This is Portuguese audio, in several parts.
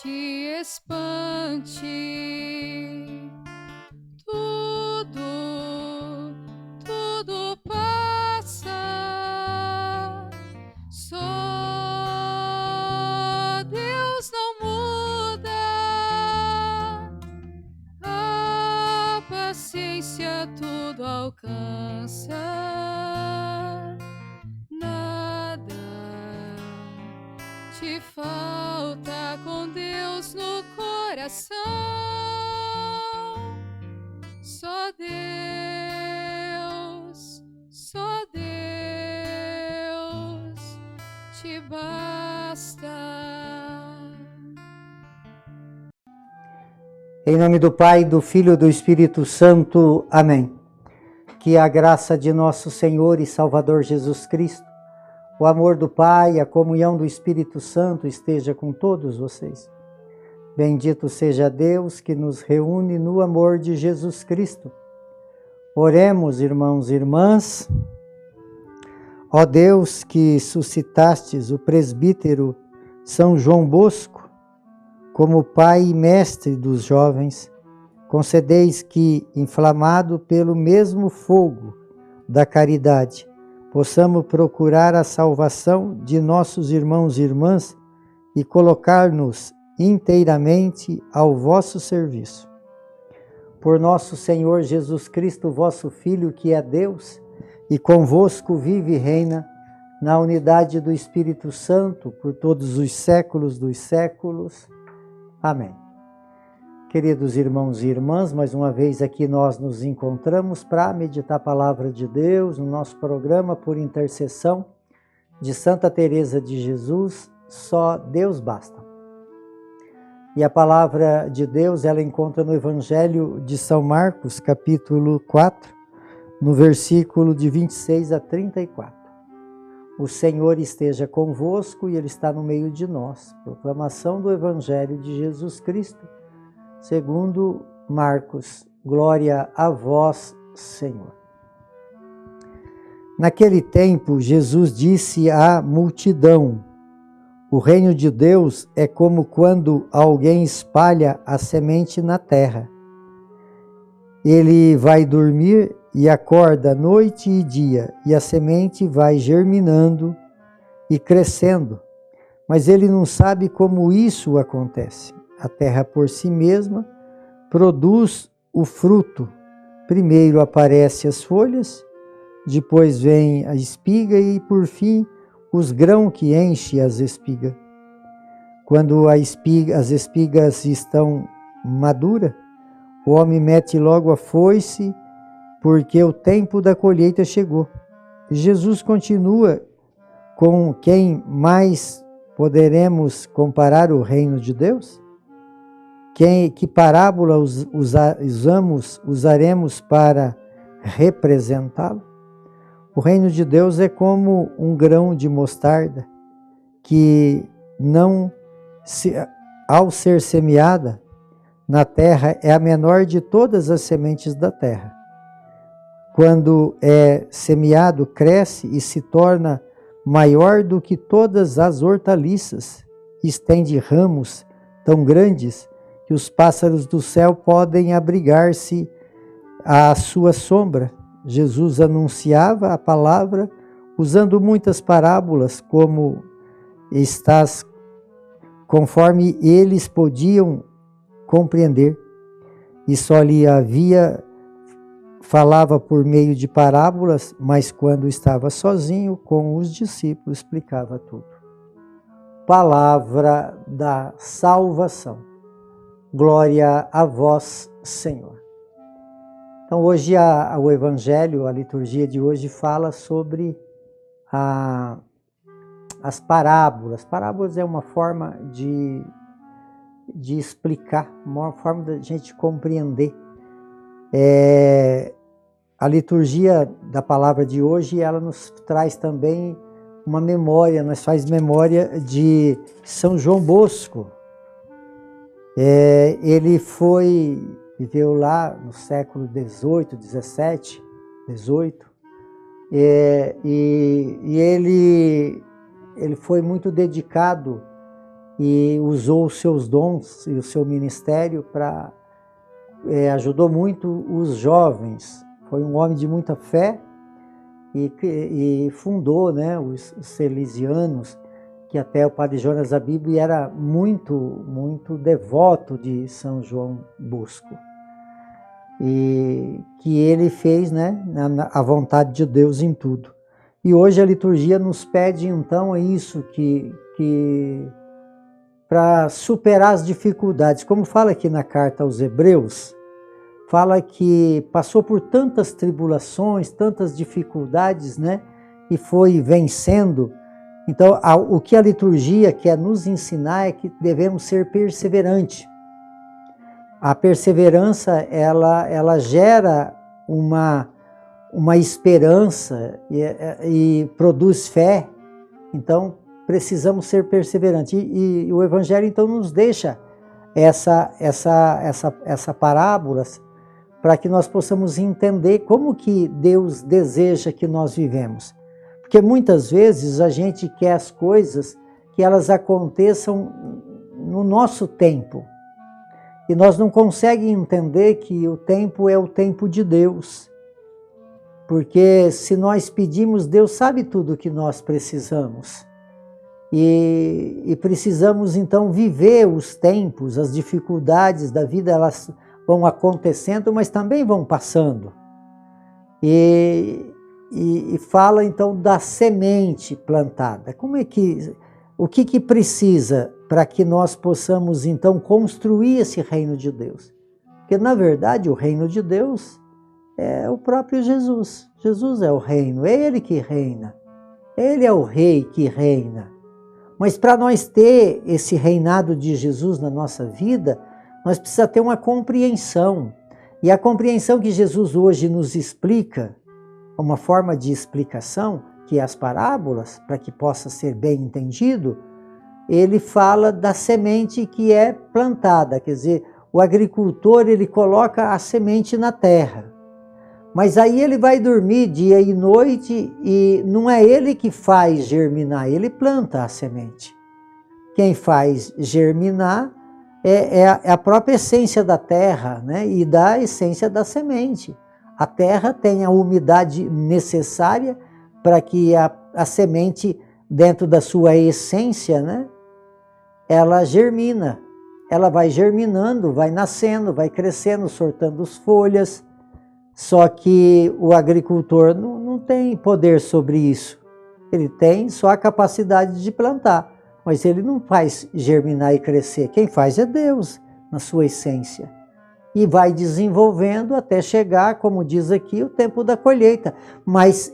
te espante. Tudo passa, só Deus não muda. A paciência tudo alcança, nada te falta com Deus no coração. Só Deus te basta. Em nome do Pai, do Filho e do Espírito Santo. Amém. Que a graça de nosso Senhor e Salvador Jesus Cristo, o amor do Pai, a comunhão do Espírito Santo esteja com todos vocês. Bendito seja Deus que nos reúne no amor de Jesus Cristo. Oremos, irmãos e irmãs. Ó Deus, que suscitastes o presbítero São João Bosco como pai e mestre dos jovens, concedeis que, inflamado pelo mesmo fogo da caridade, possamos procurar a salvação de nossos irmãos e irmãs e colocar-nos inteiramente ao vosso serviço. Por nosso Senhor Jesus Cristo, vosso Filho, que é Deus, e convosco vive e reina, na unidade do Espírito Santo, por todos os séculos dos séculos. Amém. Queridos irmãos e irmãs, mais uma vez aqui nós nos encontramos para meditar a palavra de Deus no nosso programa por intercessão de Santa Teresa de Jesus, Só Deus Basta. E a palavra de Deus ela encontra no Evangelho de São Marcos, capítulo 4, no versículo de 26 a 34. O Senhor esteja convosco e Ele está no meio de nós. Proclamação do Evangelho de Jesus Cristo, segundo Marcos. Glória a vós, Senhor. Naquele tempo, Jesus disse à multidão: o reino de Deus é como quando alguém espalha a semente na terra. Ele vai dormir e acorda noite e dia, e a semente vai germinando e crescendo, mas ele não sabe como isso acontece. A terra por si mesma produz o fruto. Primeiro aparecem as folhas, depois vem a espiga e, por fim, os grãos que enchem as espigas. Quando as espigas estão maduras, o homem mete logo a foice, porque o tempo da colheita chegou. Jesus continua: com quem mais poderemos comparar o reino de Deus? Que parábola usaremos para representá-lo? O reino de Deus é como um grão de mostarda que ao ser semeada na terra, é a menor de todas as sementes da terra. Quando é semeado, cresce e se torna maior do que todas as hortaliças. Estende ramos tão grandes que os pássaros do céu podem abrigar-se à sua sombra. Jesus anunciava a palavra usando muitas parábolas, conforme eles podiam compreender, e só lhe falava por meio de parábolas, mas quando estava sozinho com os discípulos explicava tudo. Palavra da salvação. Glória a vós, Senhor. Então hoje o Evangelho, a liturgia de hoje fala sobre as parábolas. Parábolas é uma forma de explicar, uma forma da gente compreender. A liturgia da palavra de hoje, ela nos traz também uma memória, nos faz memória de São João Bosco. Ele viveu lá no século XVIII, XVII, e ele foi muito dedicado e usou os seus dons e o seu ministério para ajudou muito os jovens. Foi um homem de muita fé e fundou, né, os Salesianos, que até o padre Jonas da Bíblia era muito devoto de São João Bosco. E que ele fez, né, a vontade de Deus em tudo. E hoje a liturgia nos pede então isso, que para superar as dificuldades, como fala aqui na carta aos Hebreus, fala que passou por tantas tribulações, tantas dificuldades, né, e foi vencendo. Então, o que a liturgia quer nos ensinar é que devemos ser perseverantes. A perseverança, ela gera uma esperança e produz fé. Então, precisamos ser perseverantes. E o Evangelho, então, nos deixa essa parábola para que nós possamos entender como que Deus deseja que nós vivemos. Porque muitas vezes a gente quer as coisas que elas aconteçam no nosso tempo. E nós não conseguimos entender que o tempo é o tempo de Deus. Porque se nós pedimos, Deus sabe tudo o que nós precisamos. E precisamos então viver os tempos, as dificuldades da vida, elas vão acontecendo, mas também vão passando. E fala então da semente plantada. O que precisa para que nós possamos então construir esse reino de Deus? Porque na verdade o reino de Deus é o próprio Jesus. Jesus é o reino, é Ele que reina. Ele é o rei que reina. Mas para nós ter esse reinado de Jesus na nossa vida, nós precisamos ter uma compreensão. E a compreensão que Jesus hoje nos explica, uma forma de explicação, que é as parábolas, para que possa ser bem entendido, ele fala da semente que é plantada. Quer dizer, o agricultor ele coloca a semente na terra. Mas aí ele vai dormir dia e noite e não é ele que faz germinar, ele planta a semente. Quem faz germinar é a própria essência da terra, né? E da essência da semente. A terra tem a umidade necessária para que a semente, dentro da sua essência, né? Ela germina. Ela vai germinando, vai nascendo, vai crescendo, soltando as folhas. Só que o agricultor não tem poder sobre isso. Ele tem só a capacidade de plantar, mas ele não faz germinar e crescer. Quem faz é Deus, na sua essência. E vai desenvolvendo até chegar, como diz aqui, o tempo da colheita. Mas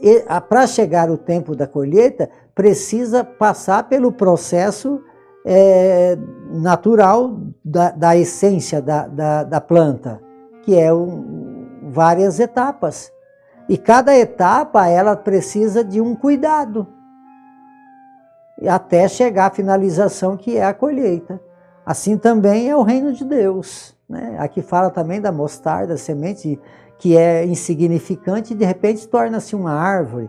para chegar o tempo da colheita, precisa passar pelo processo natural da essência da planta, que é várias etapas. E cada etapa, ela precisa de um cuidado, até chegar à finalização, que é a colheita. Assim também é o reino de Deus, né? Aqui fala também da mostarda, da semente, que é insignificante e de repente torna-se uma árvore.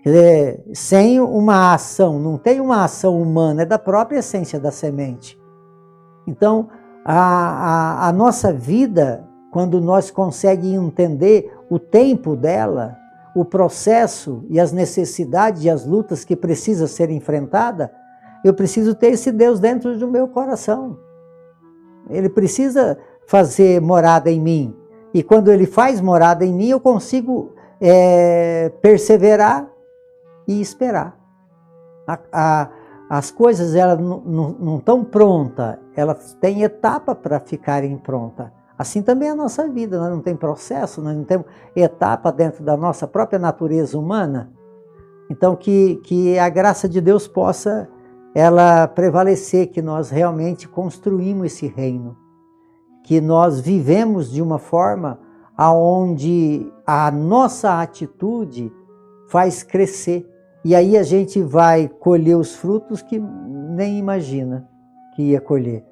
Quer dizer, sem uma ação, não tem uma ação humana, é da própria essência da semente. Então, a nossa vida, quando nós conseguimos entender o tempo dela, o processo e as necessidades e as lutas que precisam ser enfrentadas, eu preciso ter esse Deus dentro do meu coração. Ele precisa fazer morada em mim. E quando Ele faz morada em mim, eu consigo perseverar e esperar. As coisas elas não estão prontas, elas têm etapa para ficarem prontas. Assim também é a nossa vida, nós não temos processo, nós não temos etapa dentro da nossa própria natureza humana. Então que a graça de Deus possa ela prevalecer, que nós realmente construímos esse reino, que nós vivemos de uma forma aonde a nossa atitude faz crescer. E aí a gente vai colher os frutos que nem imagina que ia colher.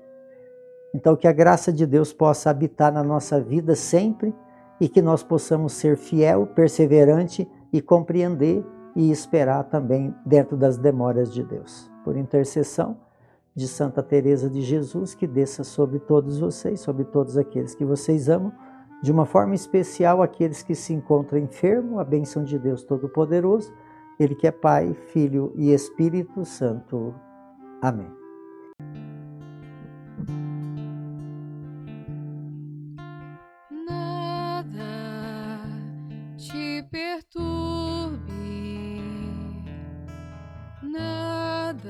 Então que a graça de Deus possa habitar na nossa vida sempre e que nós possamos ser fiel, perseverante e compreender e esperar também dentro das demoras de Deus. Por intercessão de Santa Teresa de Jesus, que desça sobre todos vocês, sobre todos aqueles que vocês amam, de uma forma especial aqueles que se encontram enfermos, a bênção de Deus Todo-Poderoso, Ele que é Pai, Filho e Espírito Santo. Amém. Nada te perturbe, nada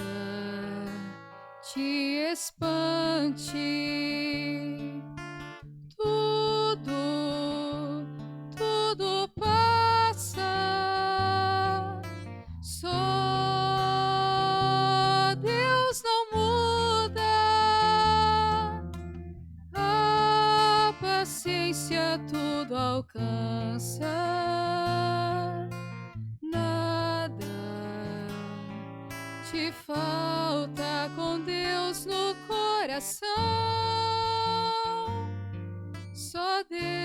te espante, tudo passa, só Deus não muda, a paciência tudo alcança, nada te falta com Deus no coração, só Deus